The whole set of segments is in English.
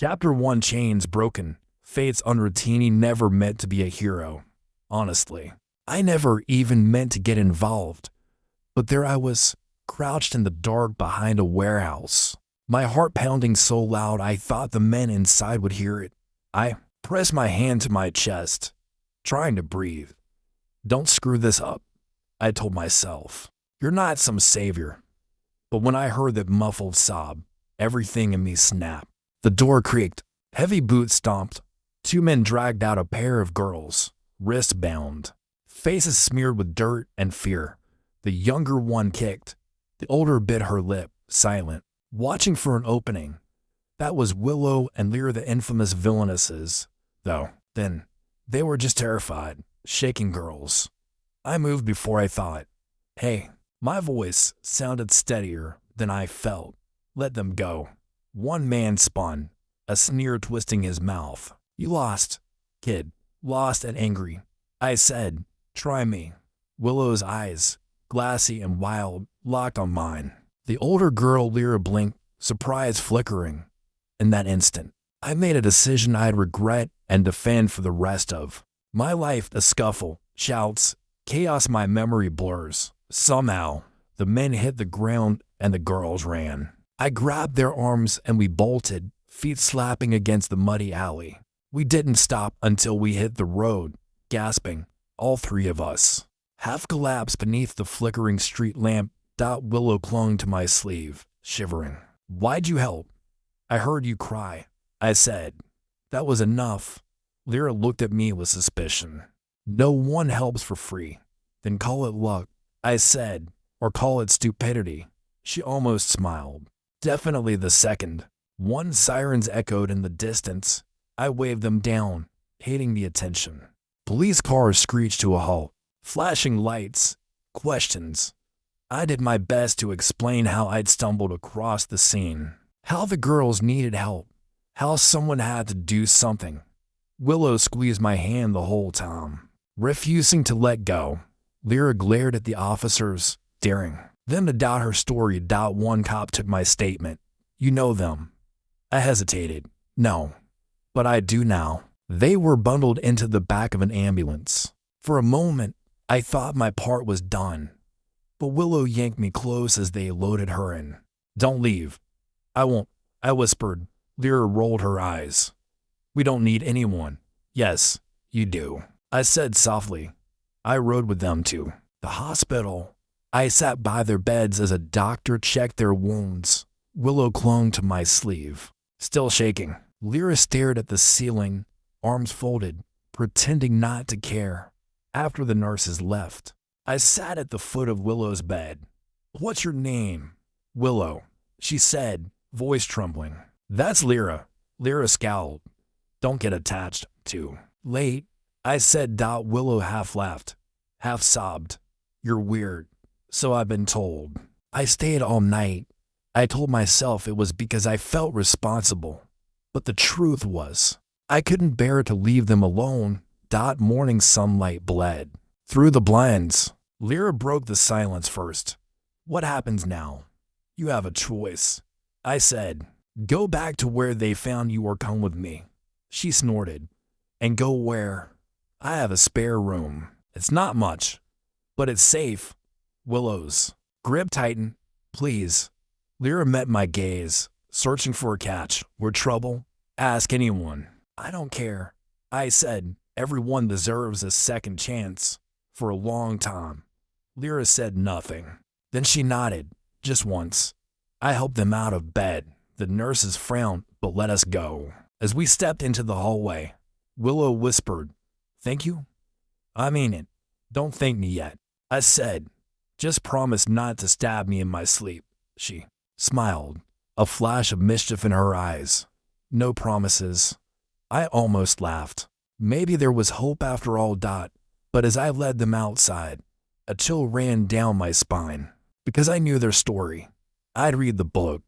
Chapter 1 Chains Broken. Fate's unroutine never meant to be a hero. Honestly, I never even meant to get involved. But there I was, crouched in the dark behind a warehouse. My heart pounding so loud I thought the men inside would hear it. I pressed my hand to my chest, trying to breathe. Don't screw this up, I told myself. You're not some savior. But when I heard that muffled sob, everything in me snapped. The door creaked. Heavy boots stomped. Two men dragged out a pair of girls, wrist bound, faces smeared with dirt and fear. The younger one kicked. The older bit her lip, silent, watching for an opening. That was Willow and Lyra, the infamous villainesses, though. Then, they were just terrified, shaking girls. I moved before I thought. Hey, my voice sounded steadier than I felt. Let them go. One man spun, a sneer twisting his mouth. You lost, kid. Lost and angry. I said, try me. Willow's eyes, glassy and wild, locked on mine. The older girl, Lyra, blinked, surprise flickering. In that instant, I made a decision I'd regret and defend for the rest of my life. The scuffle, shouts, chaos, my memory blurs. Somehow, the men hit the ground and the girls ran. I grabbed their arms and we bolted, feet slapping against the muddy alley. We didn't stop until we hit the road, gasping, all three of us. Half collapsed beneath the flickering street lamp. Willow clung to my sleeve, shivering. Why'd you help? I heard you cry, I said. That was enough. Lyra looked at me with suspicion. No one helps for free. Then call it luck, I said, or call it stupidity. She almost smiled. Definitely the second. One sirens echoed in the distance. I waved them down, hating the attention. Police cars screeched to a halt. Flashing lights. Questions. I did my best to explain how I'd stumbled across the scene. How the girls needed help. How someone had to do something. Willow squeezed my hand the whole time, refusing to let go. Lyra glared at the officers, daring them to doubt her story. One cop took my statement. You know them. I hesitated. No. But I do now. They were bundled into the back of an ambulance. For a moment, I thought my part was done. But Willow yanked me close as they loaded her in. Don't leave. I won't, I whispered. Lyra rolled her eyes. We don't need anyone. Yes, you do, I said softly. I rode with them to the hospital. I sat by their beds as a doctor checked their wounds. Willow clung to my sleeve, still shaking. Lyra stared at the ceiling, arms folded, pretending not to care. After the nurses left, I sat at the foot of Willow's bed. What's your name? Willow, she said, voice trembling. That's Lyra. Lyra scowled. Don't get attached, too late, I said. Willow half laughed, half sobbed. You're weird. So I've been told. I stayed all night. I told myself it was because I felt responsible. But the truth was, I couldn't bear to leave them alone. Morning sunlight bled through the blinds. Lyra broke the silence first. What happens now? You have a choice, I said. Go back to where they found you or come with me. She snorted. And go where? I have a spare room. It's not much, but it's safe. Willow's grip tightened. Please. Lyra met my gaze, searching for a catch. We're trouble? Ask anyone. I don't care, I said. Everyone deserves a second chance. For a long time, Lyra said nothing. Then she nodded, just once. I helped them out of bed. The nurses frowned, but let us go. As we stepped into the hallway, Willow whispered, Thank you? I mean it. Don't thank me yet, I said. Just promise not to stab me in my sleep. She smiled, a flash of mischief in her eyes. No promises. I almost laughed. Maybe there was hope after all. But as I led them outside, a chill ran down my spine. Because I knew their story. I'd read the book.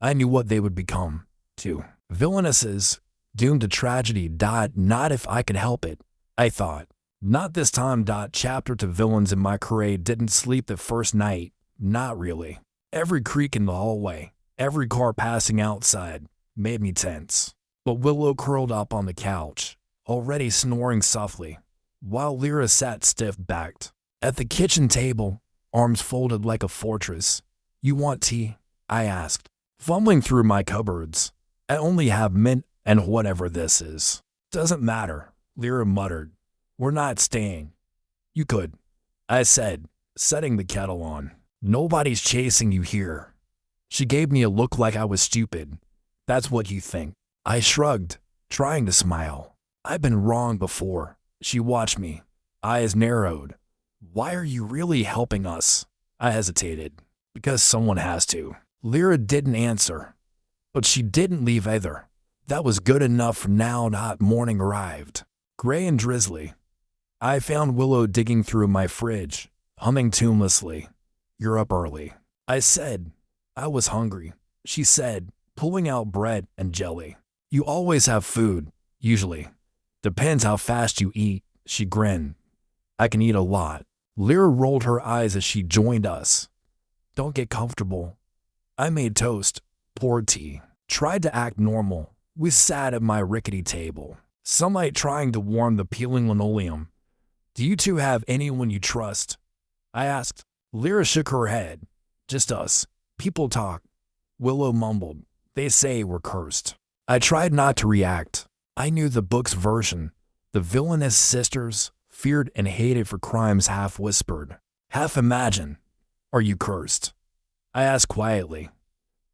I knew what they would become, too. Villainesses, doomed to tragedy. Not if I could help it, I thought. Not this time. Chapter to villains in my career. Didn't sleep the first night. Not really. Every creak in the hallway, every car passing outside, made me tense. But Willow curled up on the couch, already snoring softly, while Lyra sat stiff-backed. At the kitchen table, arms folded like a fortress. "You want tea?" I asked, fumbling through my cupboards. "I only have mint and whatever this is." "Doesn't matter," Lyra muttered. "We're not staying." "You could," I said, setting the kettle on. "Nobody's chasing you here." She gave me a look like I was stupid. "That's what you think." I shrugged, trying to smile. "I've been wrong before." She watched me, eyes narrowed. "Why are you really helping us?" I hesitated. "Because someone has to." Lyra didn't answer, but she didn't leave either. That was good enough for now that morning arrived. Gray and drizzly. I found Willow digging through my fridge, humming tunelessly. "You're up early." I said. "I was hungry," she said, pulling out bread and jelly. "You always have food, usually. Depends how fast you eat," she grinned. "I can eat a lot." Lyra rolled her eyes as she joined us. "Don't get comfortable." I made toast, poured tea, tried to act normal. We sat at my rickety table, sunlight trying to warm the peeling linoleum. "Do you two have anyone you trust?" I asked. Lyra shook her head. "Just us. People talk." Willow mumbled. "They say we're cursed." I tried not to react. I knew the book's version. The villainous sisters, feared and hated for crimes half whispered, half imagined. "Are you cursed?" I asked quietly.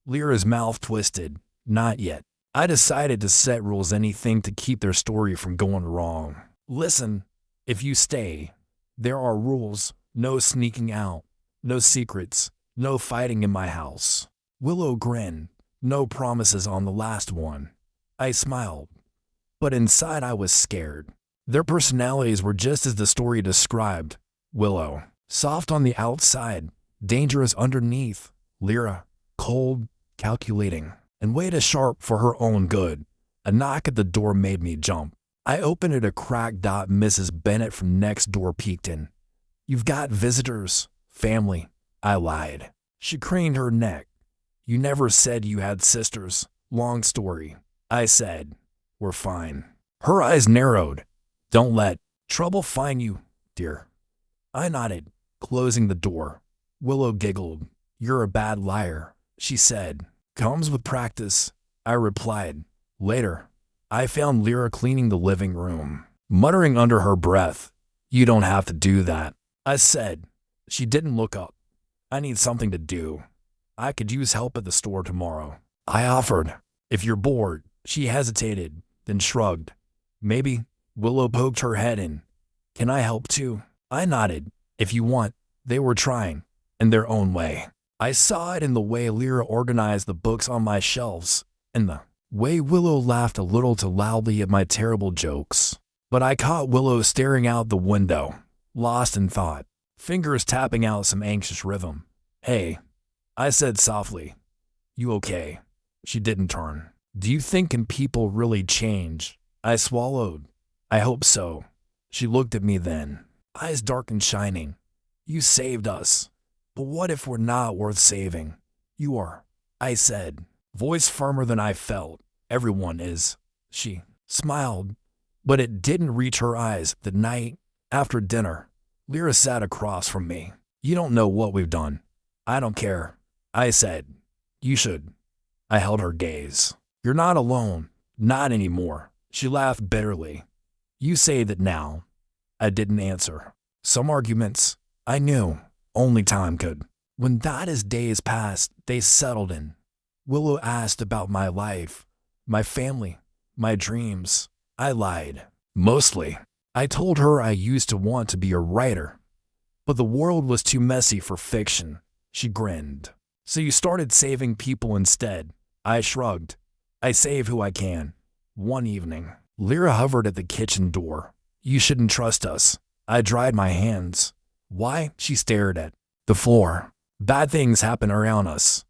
Lyra's mouth twisted. "Not yet." I decided to set rules, anything to keep their story from going wrong. "Listen, if you stay, there are rules. No sneaking out, no secrets, no fighting in my house." Willow grinned. "No promises on the last one." I smiled, but inside I was scared. Their personalities were just as the story described. Willow, soft on the outside, dangerous underneath. Lyra, cold, calculating, and way too sharp for her own good. A knock at the door made me jump. I opened it a crack. Mrs. Bennett from next door peeked in. "You've got visitors." "Family," I lied. She craned her neck. "You never said you had sisters." "Long story." I said. "We're fine." Her eyes narrowed. "Don't let trouble find you, dear." I nodded, closing the door. Willow giggled. "You're a bad liar," she said. "Comes with practice," I replied. Later, I found Lyra cleaning the living room, muttering under her breath. "You don't have to do that," I said. She didn't look up. "I need something to do. I could use help at the store tomorrow." I offered. "If you're bored." She hesitated, then shrugged. "Maybe." Willow poked her head in. "Can I help too?" I nodded. "If you want." They were trying, in their own way. I saw it in the way Lyra organized the books on my shelves, in the way Willow laughed a little too loudly at my terrible jokes. But I caught Willow staring out the window, lost in thought, fingers tapping out some anxious rhythm. "Hey," I said softly. "You okay?" She didn't turn. "Do you think can people really change?" I swallowed. "I hope so." She looked at me then, eyes dark and shining. "You saved us. But what if we're not worth saving?" "You are," I said, voice firmer than I felt. "Everyone is." She smiled, but it didn't reach her eyes. The night after dinner, Lyra sat across from me. "You don't know what we've done." "I don't care," I said. "You should." I held her gaze. "You're not alone. Not anymore." She laughed bitterly. "You say that now." I didn't answer. Some arguments, I knew, only time could. When Dada's days passed, they settled in. Willow asked about my life, my family, my dreams. I lied. Mostly. I told her I used to want to be a writer, but the world was too messy for fiction. She grinned. "So you started saving people instead." I shrugged. "I save who I can." One evening, Lyra hovered at the kitchen door. "You shouldn't trust us." I dried my hands. "Why?" She stared at the floor. "Bad things happen around us."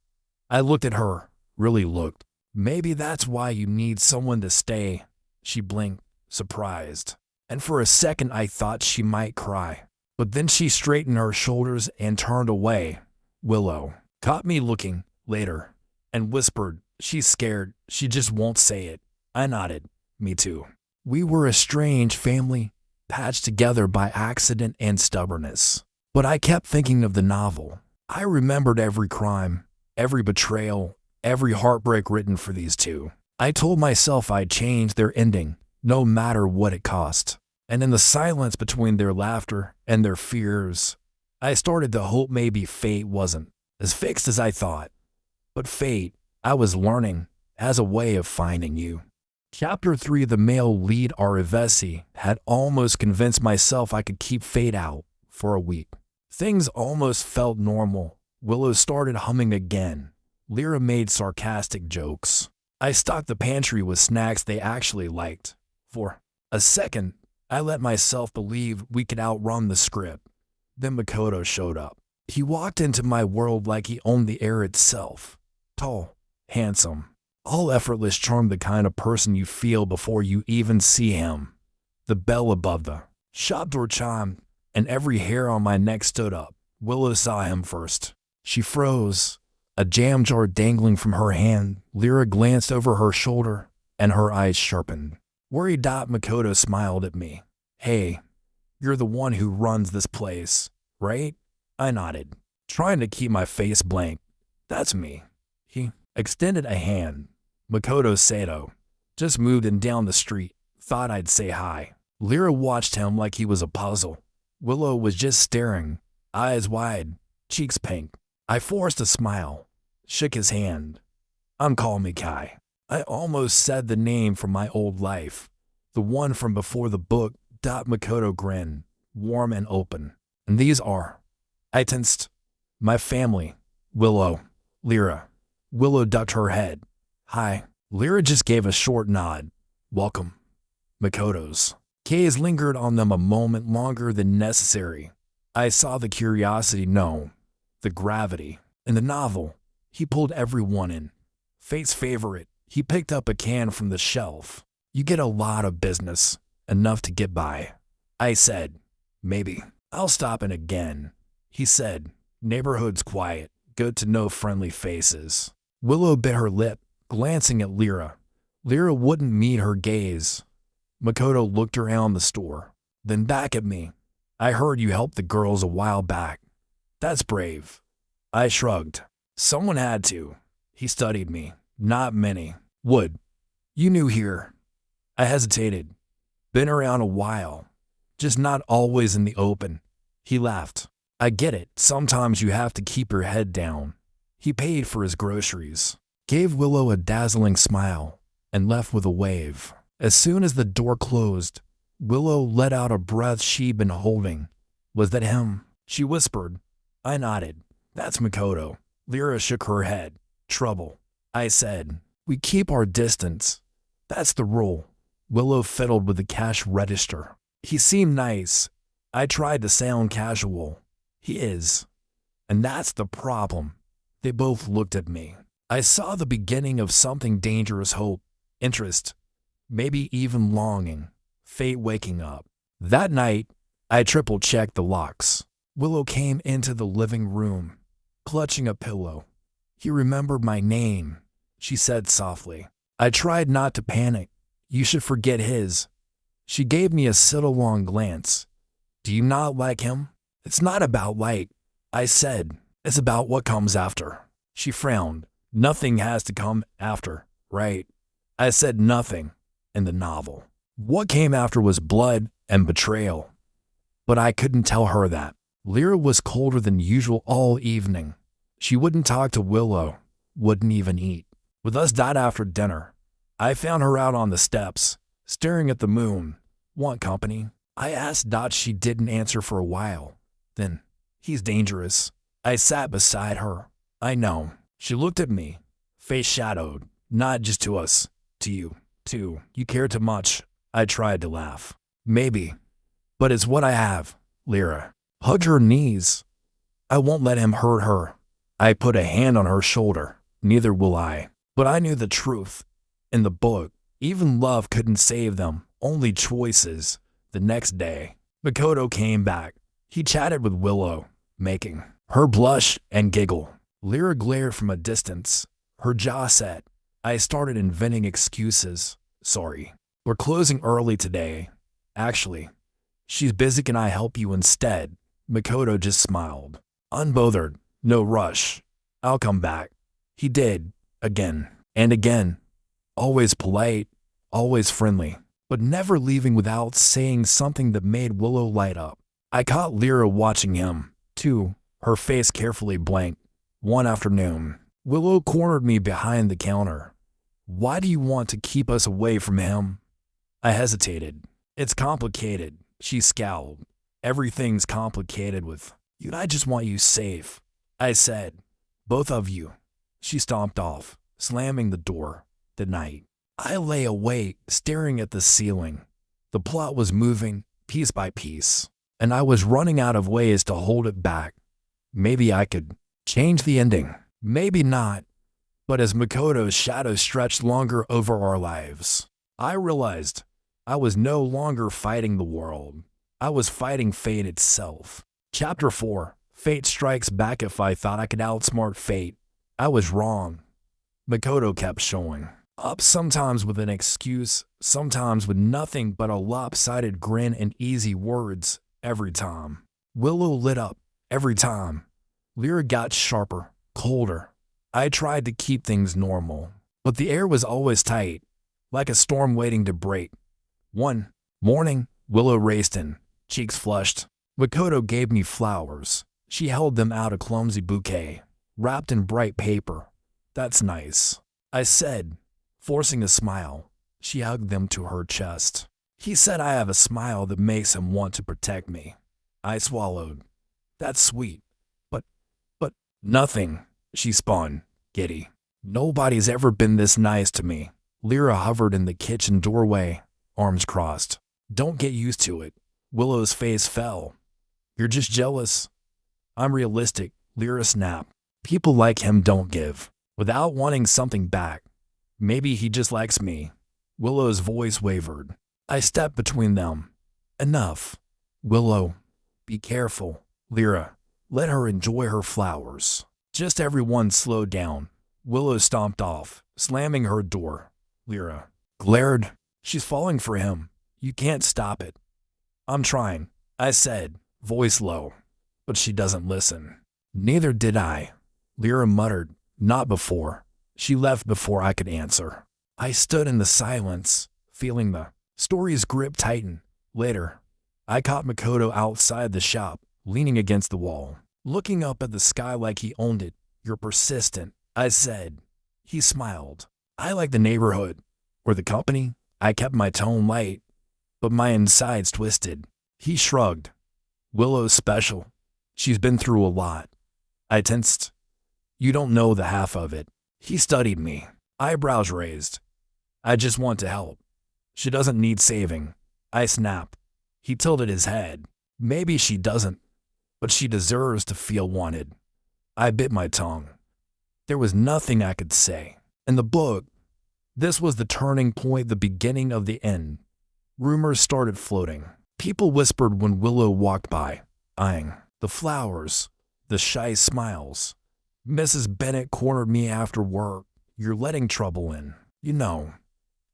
I looked at her, really looked. "Maybe that's why you need someone to stay." She blinked, surprised. And for a second I thought she might cry. But then she straightened her shoulders and turned away. Willow caught me looking, later, and whispered, "She's scared. She just won't say it." I nodded. Me too. We were a strange family, patched together by accident and stubbornness. But I kept thinking of the novel. I remembered every crime, every betrayal, every heartbreak written for these two. I told myself I'd change their ending, no matter what it cost. And in the silence between their laughter and their fears, I started to hope maybe fate wasn't as fixed as I thought. But fate, I was learning, has a way of finding you. Chapter 3, the male lead Arivesi had almost convinced myself I could keep fate out for a week. Things almost felt normal. Willow started humming again. Lyra made sarcastic jokes. I stocked the pantry with snacks they actually liked. For a second, I let myself believe we could outrun the script. Then Makoto showed up. He walked into my world like he owned the air itself. Tall, handsome, all effortless charm, the kind of person you feel before you even see him. The bell above the shop door chimed, and every hair on my neck stood up. Willow saw him first. She froze, a jam jar dangling from her hand. Lyra glanced over her shoulder, and her eyes sharpened. Worried, Makoto smiled at me. Hey, you're the one who runs this place, right? I nodded, trying to keep my face blank. That's me. He extended a hand. Makoto Sato. Just moved in down the street. Thought I'd say hi. Lyra watched him like he was a puzzle. Willow was just staring, eyes wide, cheeks pink. I forced a smile, shook his hand. Call me Kai. I almost said the name from my old life. The one from before the book. Makoto grinned, warm and open. And these are, I tensed, my family. Willow. Lyra. Willow ducked her head. Hi. Lyra just gave a short nod. Welcome. Makoto's gaze lingered on them a moment longer than necessary. I saw the curiosity, no, the gravity. In the novel, he pulled everyone in. Fate's favorite, he picked up a can from the shelf. You get a lot of business, enough to get by. I said, maybe. I'll stop in again. He said, neighborhood's quiet, good to know friendly faces. Willow bit her lip, glancing at Lyra. Lyra wouldn't meet her gaze. Makoto looked around the store, then back at me. I heard you helped the girls a while back. That's brave. I shrugged. Someone had to. He studied me. Not many would. You knew here. I hesitated. Been around a while. Just not always in the open. He laughed. I get it. Sometimes you have to keep your head down. He paid for his groceries, gave Willow a dazzling smile, and left with a wave. As soon as the door closed, Willow let out a breath she'd been holding. Was that him? She whispered. I nodded. That's Makoto. Lyra shook her head. Trouble. I said. We keep our distance. That's the rule. Willow fiddled with the cash register. He seemed nice. I tried to sound casual. He is. And that's the problem. They both looked at me. I saw the beginning of something dangerous, hope, interest, maybe even longing, fate waking up. That night, I triple-checked the locks. Willow came into the living room, clutching a pillow. He remembered my name, she said softly. I tried not to panic. You should forget his. She gave me a sidelong glance. Do you not like him? It's not about like, I said. It's about what comes after. She frowned. Nothing has to come after, right? I said nothing in the novel. What came after was blood and betrayal. But I couldn't tell her that. Lyra was colder than usual all evening. She wouldn't talk to Willow, wouldn't even eat. With us after dinner, I found her out on the steps, staring at the moon. Want company? I asked. She didn't answer for a while. Then, he's dangerous. I sat beside her. I know. She looked at me, face shadowed. Not just to us, to you, too. You care too much. I tried to laugh. Maybe. But it's what I have, Lyra. Hugged her knees. I won't let him hurt her. I put a hand on her shoulder. Neither will I. But I knew the truth. In the book, even love couldn't save them. Only choices. The next day, Makoto came back. He chatted with Willow, making her blush and giggle. Lyra glared from a distance, her jaw set. I started inventing excuses. sorry. We're closing early today. Actually, she's busy. Can I help you instead? Makoto just smiled. Unbothered, no rush. I'll come back. He did, again and again. Always polite, always friendly, but never leaving without saying something that made Willow light up. I caught Lyra watching him, too, her face carefully blank. One afternoon, Willow cornered me behind the counter. Why do you want to keep us away from him? I hesitated. It's complicated, she scowled. Everything's complicated with you. I just want you safe, I said. Both of you. She stomped off, slamming the door. That night, I lay awake, staring at the ceiling. The plot was moving, piece by piece, and I was running out of ways to hold it back. Maybe I could change the ending. Maybe not. But as Makoto's shadow stretched longer over our lives, I realized I was no longer fighting the world. I was fighting fate itself. Chapter 4. Fate strikes back. If I thought I could outsmart fate, I was wrong. Makoto kept showing up, sometimes with an excuse, sometimes with nothing but a lopsided grin and easy words. Every time Willow lit up, every time Lyra got sharper, colder. I tried to keep things normal, but the air was always tight, like a storm waiting to break. One morning, Willow raced in, cheeks flushed. Makoto gave me flowers. She held them out, a clumsy bouquet, wrapped in bright paper. That's nice, I said, forcing a smile. She hugged them to her chest. He said I have a smile that makes him want to protect me. I swallowed. That's sweet. But nothing, she spun, giddy. Nobody's ever been this nice to me. Lyra hovered in the kitchen doorway, arms crossed. Don't get used to it. Willow's face fell. You're just jealous. I'm realistic, Lyra snapped. People like him don't give without wanting something back. Maybe he just likes me. Willow's voice wavered. I stepped between them. Enough. Willow, be careful. Lyra, let her enjoy her flowers. Just everyone slowed down. Willow stomped off, slamming her door. Lyra glared. She's falling for him. You can't stop it. I'm trying, I said, voice low. But she doesn't listen. Neither did I. Lyra muttered, not before. She left before I could answer. I stood in the silence, feeling the story's grip tighten. Later, I caught Makoto outside the shop, leaning against the wall, looking up at the sky like he owned it. You're persistent, I said. He smiled. I like the neighborhood, or the company. I kept my tone light, but my insides twisted. He shrugged. Willow's special. She's been through a lot. I tensed. You don't know the half of it. He studied me, eyebrows raised. I just want to help. She doesn't need saving. I snapped. He tilted his head. Maybe she doesn't, but she deserves to feel wanted. I bit my tongue. There was nothing I could say. In the book, this was the turning point, the beginning of the end. Rumors started floating. People whispered when Willow walked by, eyeing the flowers, the shy smiles. Mrs. Bennett cornered me after work. You're letting trouble in. You know,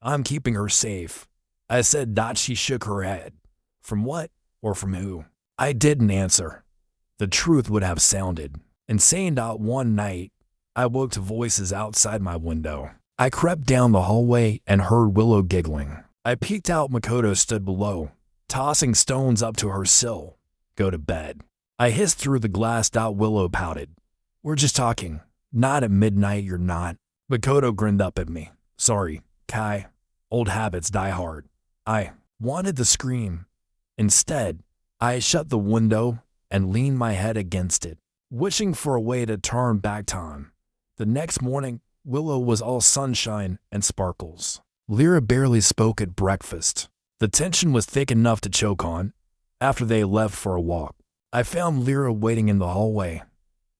I'm keeping her safe. I said. She shook her head. From what or from who? I didn't answer. The truth would have sounded insane. One night, I woke to voices outside my window. I crept down the hallway and heard Willow giggling. I peeked out. Makoto stood below, tossing stones up to her sill. Go to bed. I hissed through the glass. Willow pouted. We're just talking. Not at midnight, you're not. Makoto grinned up at me. Sorry, Kai. Old habits die hard. I wanted to scream. Instead, I shut the window and leaned my head against it, wishing for a way to turn back time. The next morning, Willow was all sunshine and sparkles. Lyra barely spoke at breakfast. The tension was thick enough to choke on. After they left for a walk, I found Lyra waiting in the hallway.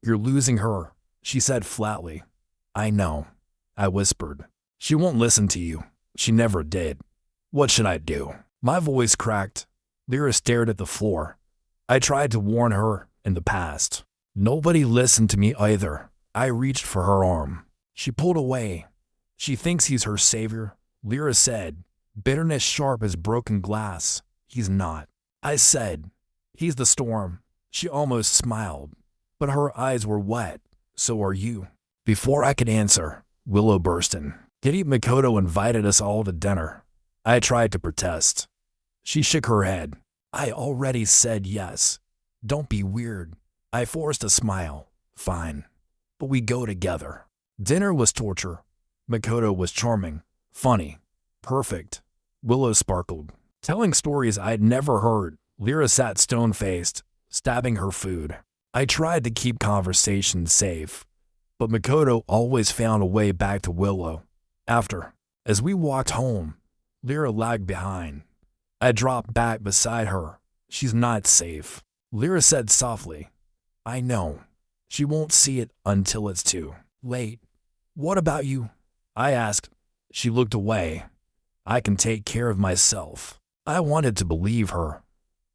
You're losing her, she said flatly. I know, I whispered. She won't listen to you. She never did. What should I do? My voice cracked. Lyra stared at the floor. I tried to warn her in the past. Nobody listened to me either. I reached for her arm. She pulled away. She thinks he's her savior, Lyra said, bitterness sharp as broken glass. He's not. I said, he's the storm. She almost smiled, but her eyes were wet. So are you. Before I could answer, Willow burst in. Kitty Makoto invited us all to dinner. I tried to protest. She shook her head. I already said yes. Don't be weird. I forced a smile. Fine. But we go together. Dinner was torture. Makoto was charming, funny, perfect. Willow sparkled, telling stories I'd never heard. Lyra sat stone-faced, stabbing her food. I tried to keep conversation safe, but Makoto always found a way back to Willow. As we walked home, Lyra lagged behind. I dropped back beside her. She's not safe. Lyra said softly, I know. She won't see it until it's too late. What about you? I asked. She looked away. I can take care of myself. I wanted to believe her.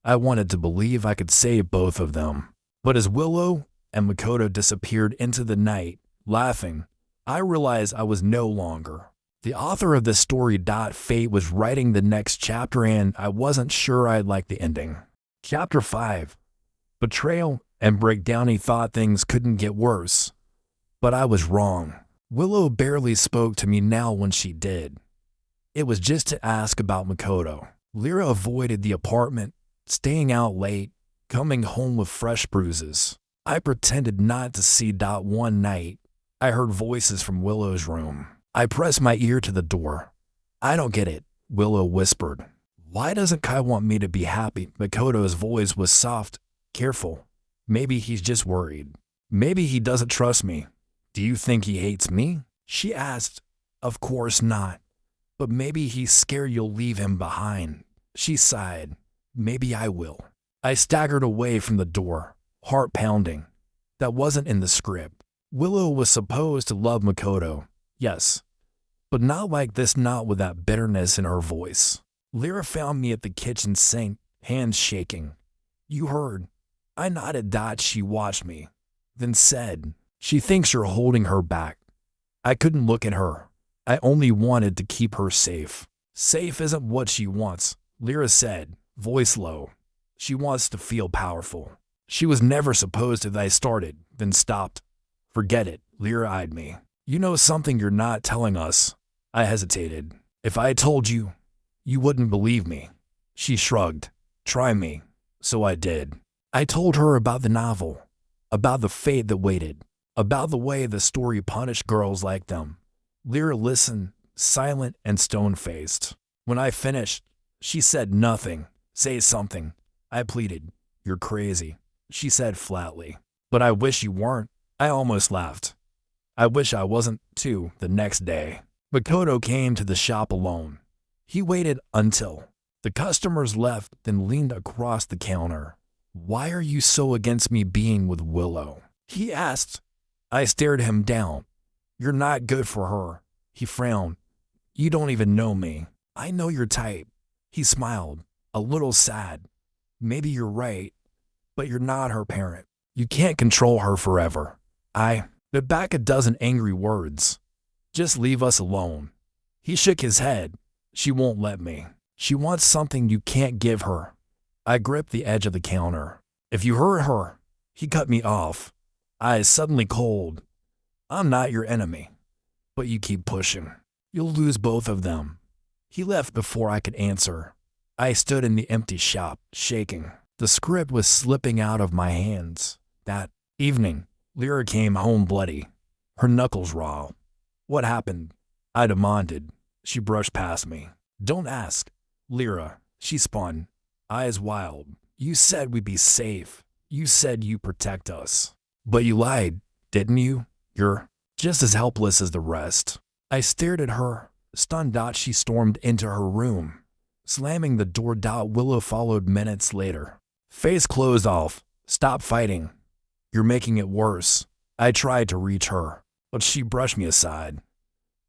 I wanted to believe I could save both of them. But as Willow and Makoto disappeared into the night, laughing, I realized I was no longer the author of this story. Fate was writing the next chapter and I wasn't sure I'd like the ending. Chapter 5. Betrayal and breakdown. He thought things couldn't get worse, but I was wrong. Willow barely spoke to me now when she did. It was just to ask about Makoto. Lyra avoided the apartment, staying out late, coming home with fresh bruises. I pretended not to see. One night, I heard voices from Willow's room. I pressed my ear to the door. I don't get it, Willow whispered. Why doesn't Kai want me to be happy? Makoto's voice was soft, careful. Maybe he's just worried. Maybe he doesn't trust me. Do you think he hates me? She asked. Of course not. But maybe he's scared you'll leave him behind. She sighed. Maybe I will. I staggered away from the door, heart pounding. That wasn't in the script. Willow was supposed to love Makoto, yes, but not like this, not with that bitterness in her voice. Lyra found me at the kitchen sink, hands shaking. You heard. I nodded. She watched me, then said, she thinks you're holding her back. I couldn't look at her. I only wanted to keep her safe. Safe isn't what she wants, Lyra said, voice low. She wants to feel powerful. She was never supposed to. I started, then stopped. Forget it, Lyra eyed me. You know something you're not telling us. I hesitated. If I told you, you wouldn't believe me. She shrugged. Try me. So I did. I told her about the novel, about the fate that waited, about the way the story punished girls like them. Lyra listened, silent and stone-faced. When I finished, she said nothing. Say something. I pleaded. You're crazy, she said flatly. But I wish you weren't. I almost laughed. I wish I wasn't, too. The next day, Makoto came to the shop alone. He waited until the customers left, then leaned across the counter. Why are you so against me being with Willow? He asked. I stared him down. You're not good for her. He frowned. You don't even know me. I know your type. He smiled, a little sad. Maybe you're right, but you're not her parent. You can't control her forever. But back a dozen angry words. Just leave us alone. He shook his head. She won't let me. She wants something you can't give her. I gripped the edge of the counter. If you hurt her, he cut me off. Eyes suddenly cold. I'm not your enemy, but you keep pushing. You'll lose both of them. He left before I could answer. I stood in the empty shop, shaking. The script was slipping out of my hands. That evening, Lyra came home bloody, her knuckles raw. What happened? I demanded. She brushed past me. Don't ask. Lyra, she spun, eyes wild. You said we'd be safe. You said you'd protect us. But you lied, didn't you? You're just as helpless as the rest. I stared at her, stunned. She stormed into her room, slamming the door. Willow followed minutes later. Face closed off. Stop fighting. You're making it worse. I tried to reach her, but she brushed me aside.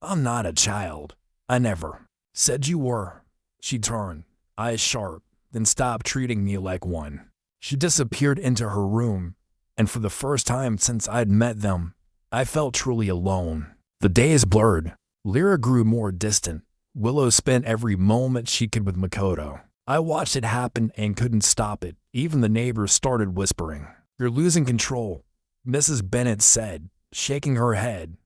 I'm not a child. I never said you were. She turned, eyes sharp, then stopped treating me like one. She disappeared into her room, and for the first time since I'd met them, I felt truly alone. The days blurred. Lyra grew more distant. Willow spent every moment she could with Makoto. I watched it happen and couldn't stop it. Even the neighbors started whispering. "You're losing control," Mrs. Bennett said, shaking her head.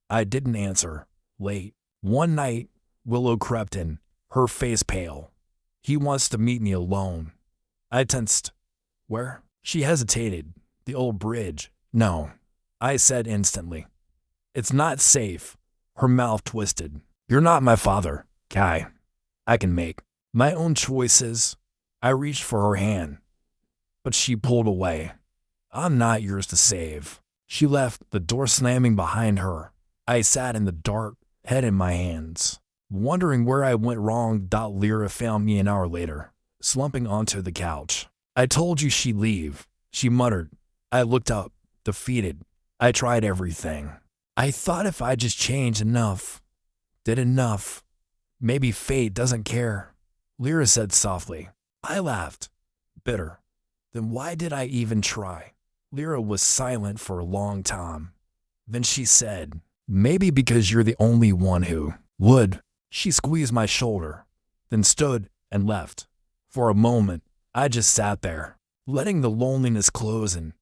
I didn't answer. Late one night, Willow crept in, her face pale. "He wants to meet me alone." I tensed. "Where?" She hesitated. "The old bridge." "No," I said instantly. "It's not safe." Her mouth twisted. "You're not my father, Kai. I can make my own choices." I reached for her hand, but she pulled away. "I'm not yours to save." She left, the door slamming behind her. I sat in the dark, head in my hands, wondering where I went wrong. Lyra found me an hour later, slumping onto the couch. "I told you she'd leave," she muttered. I looked up, defeated. I tried everything. I thought if I just changed enough, did enough, maybe fate doesn't care, Lyra said softly. I laughed, bitter. Then why did I even try? Lyra was silent for a long time. Then she said, "Maybe because you're the only one who would." She squeezed my shoulder, then stood and left. For a moment, I just sat there, letting the loneliness close in.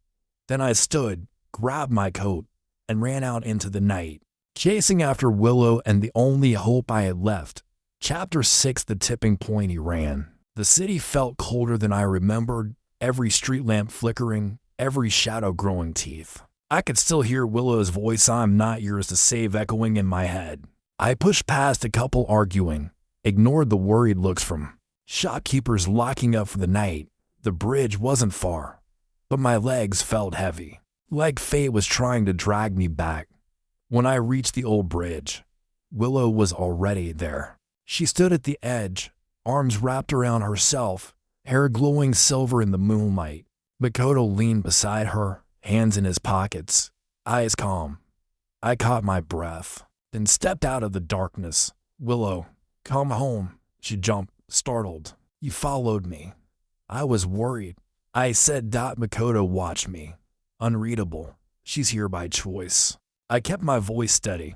Then I stood, grabbed my coat, and ran out into the night, chasing after Willow and the only hope I had left. Chapter 6: The Tipping Point. He ran. The city felt colder than I remembered, every street lamp flickering, every shadow growing teeth. I could still hear Willow's voice, "I'm not yours to save," echoing in my head. I pushed past a couple arguing, ignored the worried looks from shopkeepers locking up for the night. The bridge wasn't far, but my legs felt heavy, like fate was trying to drag me back. When I reached the old bridge, Willow was already there. She stood at the edge, arms wrapped around herself, hair glowing silver in the moonlight. Makoto leaned beside her, hands in his pockets, eyes calm. I caught my breath, then stepped out of the darkness. "Willow, come home." She jumped, startled. "You followed me." I was worried. I said. Makoto watched me. Unreadable. She's here by choice. I kept my voice steady.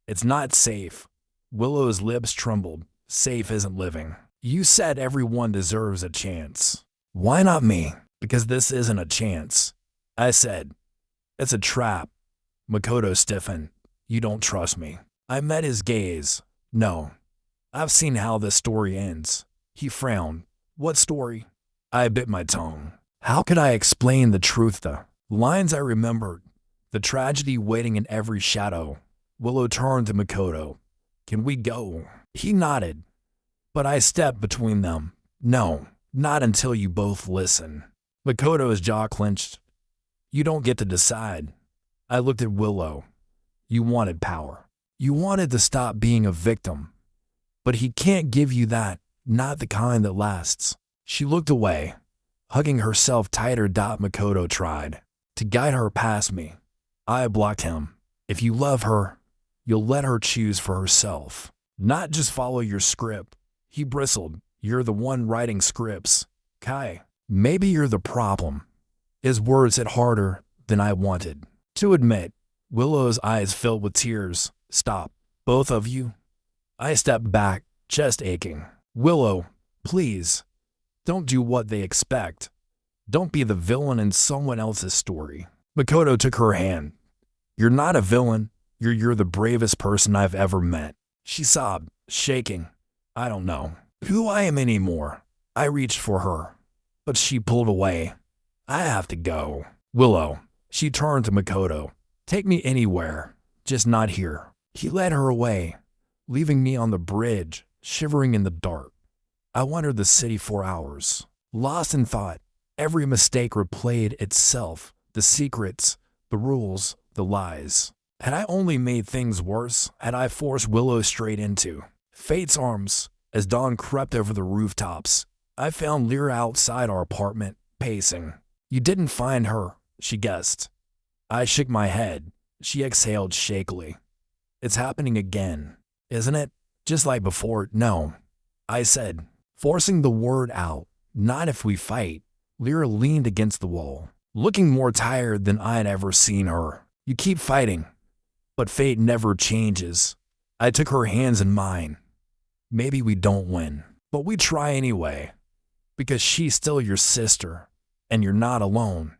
"It's not safe." Willow's lips trembled. "Safe isn't living. You said everyone deserves a chance. Why not me?" "Because this isn't a chance," I said. "It's a trap." Makoto stiffened. "You don't trust me." I met his gaze. "No. I've seen how this story ends." He frowned. "What story?" I bit my tongue. How could I explain the truth? The lines I remembered, the tragedy waiting in every shadow. Willow turned to Makoto. "Can we go?" He nodded, but I stepped between them. "No, not until you both listen." Makoto's jaw clenched. "You don't get to decide." I looked at Willow. "You wanted power. You wanted to stop being a victim. But he can't give you that, not the kind that lasts." She looked away, hugging herself tighter. Makoto tried to guide her past me. I blocked him. "If you love her, you'll let her choose for herself, not just follow your script." He bristled. "You're the one writing scripts, Kai. Maybe you're the problem." His words hit harder than I wanted to admit. Willow's eyes filled with tears. "Stop, both of you." I stepped back, chest aching. "Willow, please, don't do what they expect. Don't be the villain in someone else's story." Makoto took her hand. "You're not a villain. You're the bravest person I've ever met." She sobbed, shaking. "I don't know who I am anymore." I reached for her, but she pulled away. "I have to go." "Willow." She turned to Makoto. "Take me anywhere, just not here." He led her away, leaving me on the bridge, shivering in the dark. I wandered the city for hours, lost in thought. Every mistake replayed itself, the secrets, the rules, the lies. Had I only made things worse? Had I forced Willow straight into fate's arms? As dawn crept over the rooftops, I found Lyra outside our apartment, pacing. "You didn't find her," she guessed. I shook my head. She exhaled shakily. "It's happening again, isn't it? Just like before." "No," I said, forcing the word out. "Not if we fight." Lyra leaned against the wall, looking more tired than I'd ever seen her. "You keep fighting, but fate never changes." I took her hands in mine. Maybe we don't win, but we try anyway. Because she's still your sister, and you're not alone.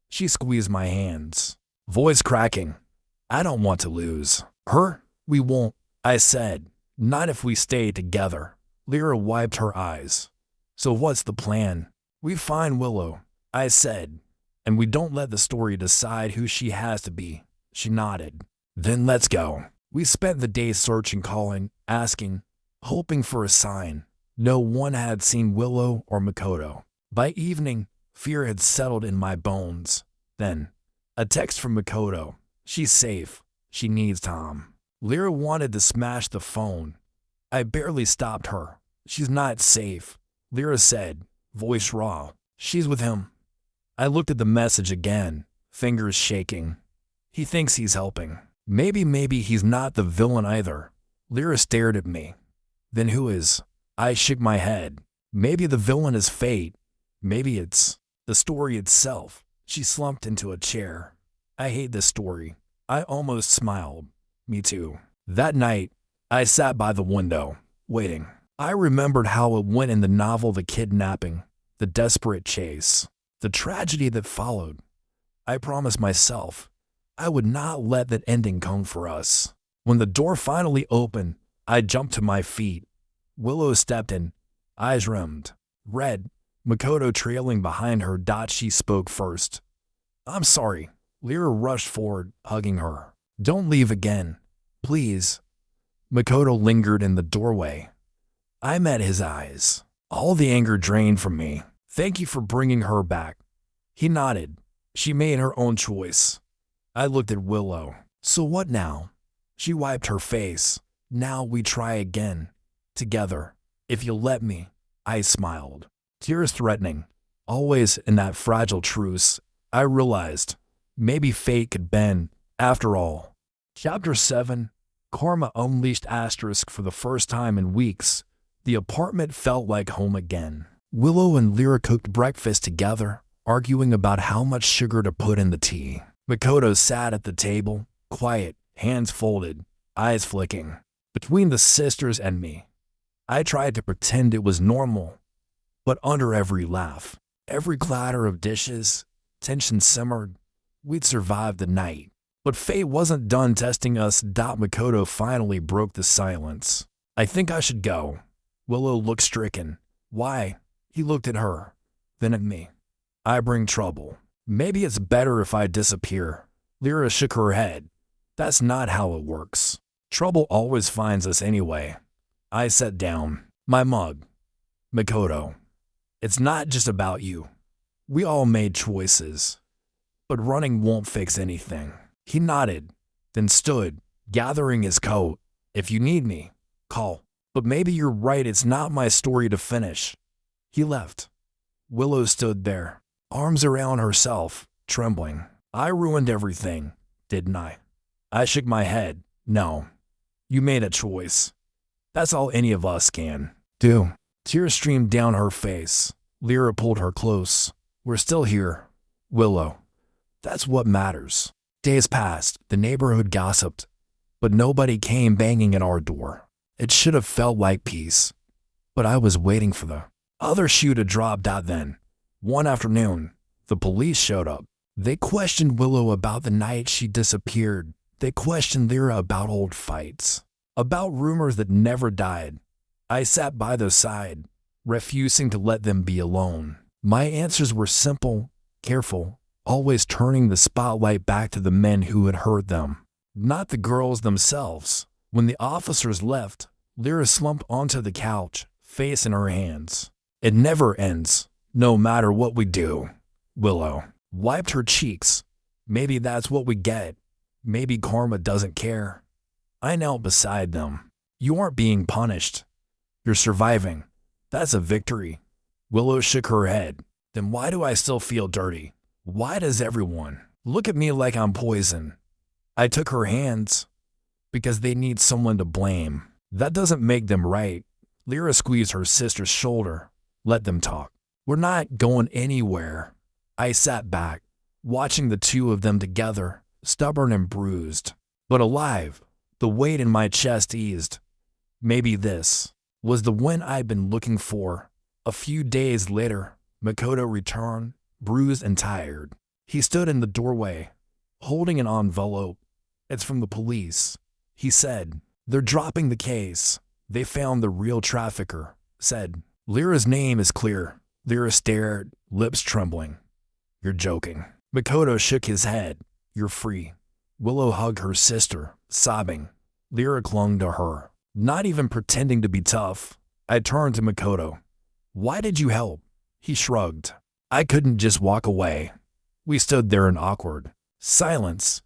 She squeezed my hands, voice cracking. I don't want to lose. Her? We won't, I said. Not if we stay together. Lyra wiped her eyes. So what's the plan? We find Willow, I said, and we don't let the story decide who she has to be. She nodded. Then let's go. We spent the day searching, calling, asking, hoping for a sign. No one had seen Willow or Makoto. By evening, fear had settled in my bones. Then, a text from Makoto. She's safe. She needs Tom. Lyra wanted to smash the phone. I barely stopped her. She's not safe, Lyra said, voice raw. She's with him. I looked at the message again, fingers shaking. He thinks he's helping. Maybe he's not the villain either. Lyra stared at me. Then who is? I shook my head. Maybe the villain is fate. Maybe it's the story itself. She slumped into a chair. I hate this story. I almost smiled. Me too. That night, I sat by the window, waiting. I remembered how it went in the novel The Kidnapping, the desperate chase, the tragedy that followed. I promised myself I would not let that ending come for us. When the door finally opened, I jumped to my feet. Willow stepped in, eyes rimmed, red, Makoto trailing behind her. She spoke first. I'm sorry. Lyra rushed forward, hugging her. Don't leave again, please. Makoto lingered in the doorway. I met his eyes. All the anger drained from me. Thank you for bringing her back. He nodded. She made her own choice. I looked at Willow. So what now? She wiped her face. Now we try again. Together, if you'll let me. I smiled. Tears threatening. Always in that fragile truce, I realized maybe fate could bend, after all. Chapter 7. Karma unleashed. For the first time in weeks, the apartment felt like home again. Willow and Lyra cooked breakfast together, arguing about how much sugar to put in the tea. Makoto sat at the table, quiet, hands folded, eyes flicking. Between the sisters and me, I tried to pretend it was normal, but under every laugh, every clatter of dishes, tension simmered. We'd survived the night, but fate wasn't done testing us. Makoto finally broke the silence. I think I should go. Willow looked stricken. Why? He looked at her, then at me. I bring trouble. Maybe it's better if I disappear. Lyra shook her head. That's not how it works. Trouble always finds us anyway. I sat down. My mug. Makoto. It's not just about you. We all made choices. But running won't fix anything. He nodded, then stood, gathering his coat. If you need me, call. But maybe you're right, it's not my story to finish. He left. Willow stood there, arms around herself, trembling. I ruined everything, didn't I? I shook my head. No. You made a choice. That's all any of us can do. Tears streamed down her face. Lyra pulled her close. We're still here, Willow. That's what matters. Days passed. The neighborhood gossiped, but nobody came banging at our door. It should have felt like peace, but I was waiting for the other shoe to drop. Then, one afternoon, the police showed up. They questioned Willow about the night she disappeared. They questioned Lyra about old fights, about rumors that never died. I sat by their side, refusing to let them be alone. My answers were simple, careful, always turning the spotlight back to the men who had hurt them, not the girls themselves. When the officers left, Lyra slumped onto the couch, face in her hands. It never ends, no matter what we do. Willow wiped her cheeks. Maybe that's what we get. Maybe karma doesn't care. I knelt beside them. You aren't being punished. You're surviving. That's a victory. Willow shook her head. Then why do I still feel dirty? Why does everyone look at me like I'm poison? I took her hands because they need someone to blame. That doesn't make them right. Lyra squeezed her sister's shoulder. Let them talk. We're not going anywhere. I sat back, watching the two of them together, stubborn and bruised, but alive. The weight in my chest eased. Maybe this was the win I'd been looking for. A few days later, Makoto returned, bruised and tired. He stood in the doorway, holding an envelope. "It's from the police," he said. "They're dropping the case. They found the real trafficker," said. "Lyra's name is clear." Lyra stared, lips trembling. "You're joking." Makoto shook his head. "You're free." Willow hugged her sister, sobbing. Lyra clung to her, not even pretending to be tough. I turned to Makoto. "Why did you help?" He shrugged. "I couldn't just walk away." We stood there in awkward silence,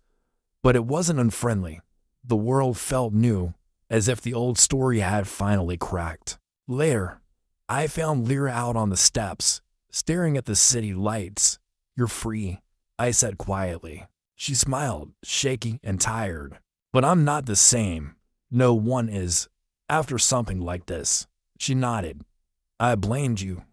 but it wasn't unfriendly. The world felt new, as if the old story had finally cracked. Later, I found Lyra out on the steps, staring at the city lights. "You're free," I said quietly. She smiled, shaky and tired. "But I'm not the same. No one is. After something like this." She nodded. "I blamed you,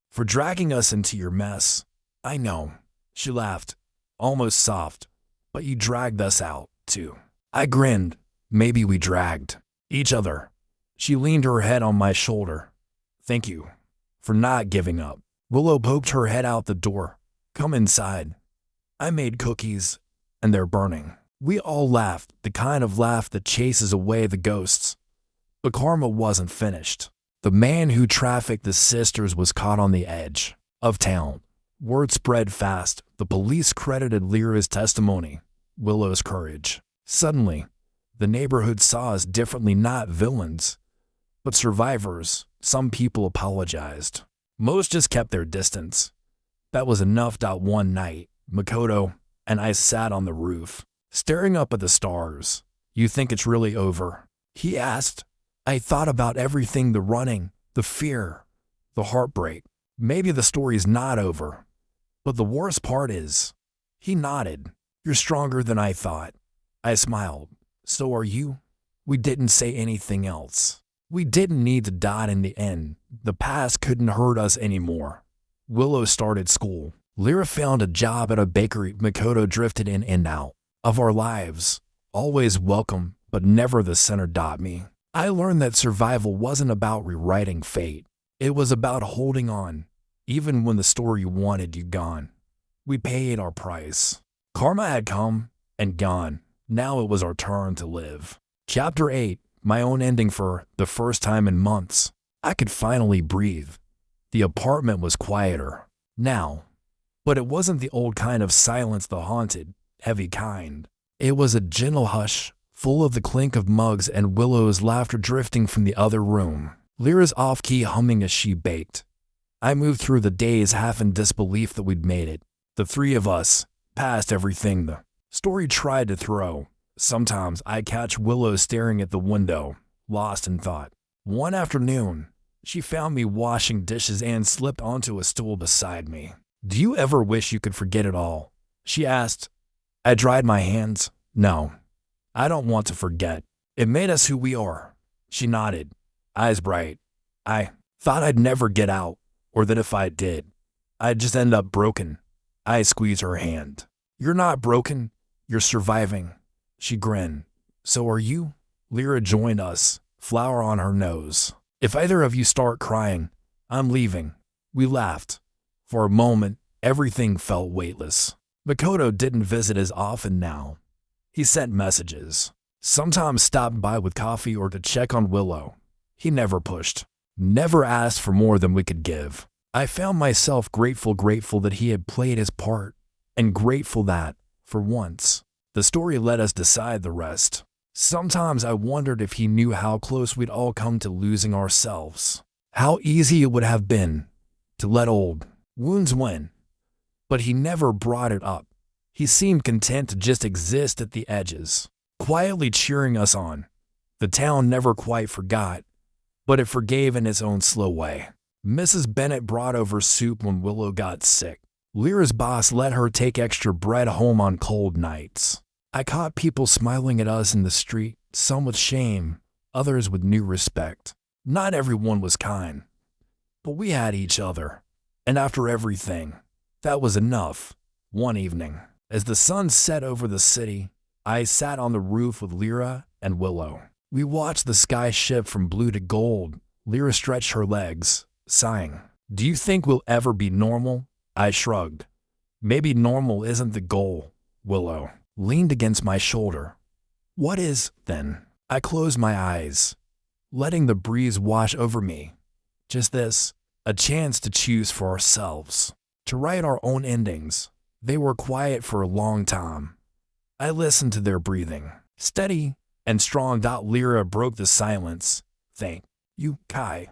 for dragging us into your mess." "I know." She laughed, almost soft. "But you dragged us out, too." I grinned. "Maybe we dragged each other." She leaned her head on my shoulder. "Thank you for not giving up." Willow poked her head out the door. "Come inside. I made cookies, and they're burning." We all laughed, the kind of laugh that chases away the ghosts. But karma wasn't finished. The man who trafficked the sisters was caught on the edge of town. Word spread fast. The police credited Lyra's testimony, Willow's courage. Suddenly, the neighborhood saw us differently, not villains, but survivors. Some people apologized. Most just kept their distance. That was enough. One night, Makoto and I sat on the roof, staring up at the stars. "You think it's really over?" he asked. I thought about everything, the running, the fear, the heartbreak. "Maybe the story's not over, but the worst part is." He nodded. "You're stronger than I thought." I smiled. "So are you." We didn't say anything else. We didn't need to die in the end. The past couldn't hurt us anymore. Willow started school. Lyra found a job at a bakery. Makoto drifted in and out of our lives. Always welcome, but never the center. Me. I learned that survival wasn't about rewriting fate. It was about holding on, even when the story wanted you gone. We paid our price. Karma had come and gone. Now it was our turn to live. Chapter 8, my own ending. For the first time in months, I could finally breathe. The apartment was quieter now, but it wasn't the old kind of silence, the haunted, heavy kind. It was a gentle hush, full of the clink of mugs and Willow's laughter drifting from the other room. Lyra's off-key humming as she baked. I moved through the days half in disbelief that we'd made it. The three of us, past everything the story tried to throw. Sometimes I'd catch Willow staring at the window, lost in thought. One afternoon, she found me washing dishes and slipped onto a stool beside me. "Do you ever wish you could forget it all?" she asked. I dried my hands. "No, I don't want to forget. It made us who we are." She nodded, eyes bright. "I thought I'd never get out, or that if I did, I'd just end up broken." I squeezed her hand. "You're not broken. You're surviving." She grinned. "So are you?" Lyra joined us, flower on her nose. "If either of you start crying, I'm leaving." We laughed. For a moment, everything felt weightless. Makoto didn't visit as often now. He sent messages, sometimes stopped by with coffee or to check on Willow. He never pushed, never asked for more than we could give. I found myself grateful that he had played his part, and grateful that, for once, the story let us decide the rest. Sometimes I wondered if he knew how close we'd all come to losing ourselves. How easy it would have been to let old wounds win. But he never brought it up. He seemed content to just exist at the edges, quietly cheering us on. The town never quite forgot, but it forgave in its own slow way. Mrs. Bennett brought over soup when Willow got sick. Lyra's boss let her take extra bread home on cold nights. I caught people smiling at us in the street, some with shame, others with new respect. Not everyone was kind, but we had each other. And after everything, that was enough. One evening, as the sun set over the city, I sat on the roof with Lyra and Willow. We watched the sky shift from blue to gold. Lyra stretched her legs, sighing. Do you think we'll ever be normal? I shrugged. Maybe normal isn't the goal. Willow leaned against my shoulder. What is, then? I closed my eyes, letting the breeze wash over me. Just this, a chance to choose for ourselves, to write our own endings. They were quiet for a long time. I listened to their breathing, steady and strong. Lyra broke the silence. Thank you, Kai,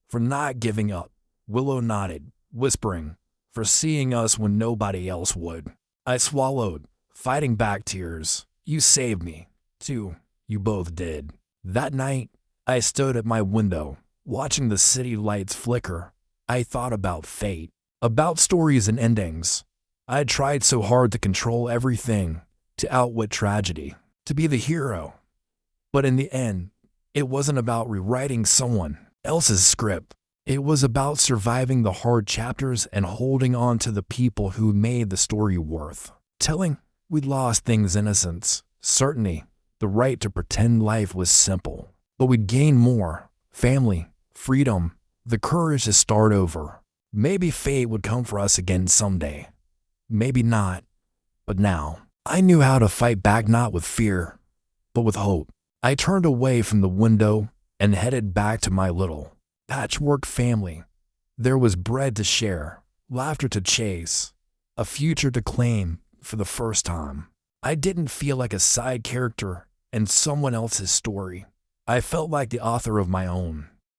for not giving up. Willow nodded, whispering, for seeing us when nobody else would. I swallowed, fighting back tears. You saved me, too. You both did. That night, I stood at my window, watching the city lights flicker. I thought about fate, about stories and endings. I had tried so hard to control everything, to outwit tragedy, to be the hero. But in the end, it wasn't about rewriting someone else's script. It was about surviving the hard chapters and holding on to the people who made the story worth telling. We'd lost things: innocence, certainty, the right to pretend life was simple. But we'd gained more: family, freedom, the courage to start over. Maybe fate would come for us again someday. Maybe not. But now, I knew how to fight back, not with fear, but with hope. I turned away from the window and headed back to my little patchwork family. There was bread to share, laughter to chase, a future to claim. For the first time, I didn't feel like a side character in someone else's story. I felt like the author of my own.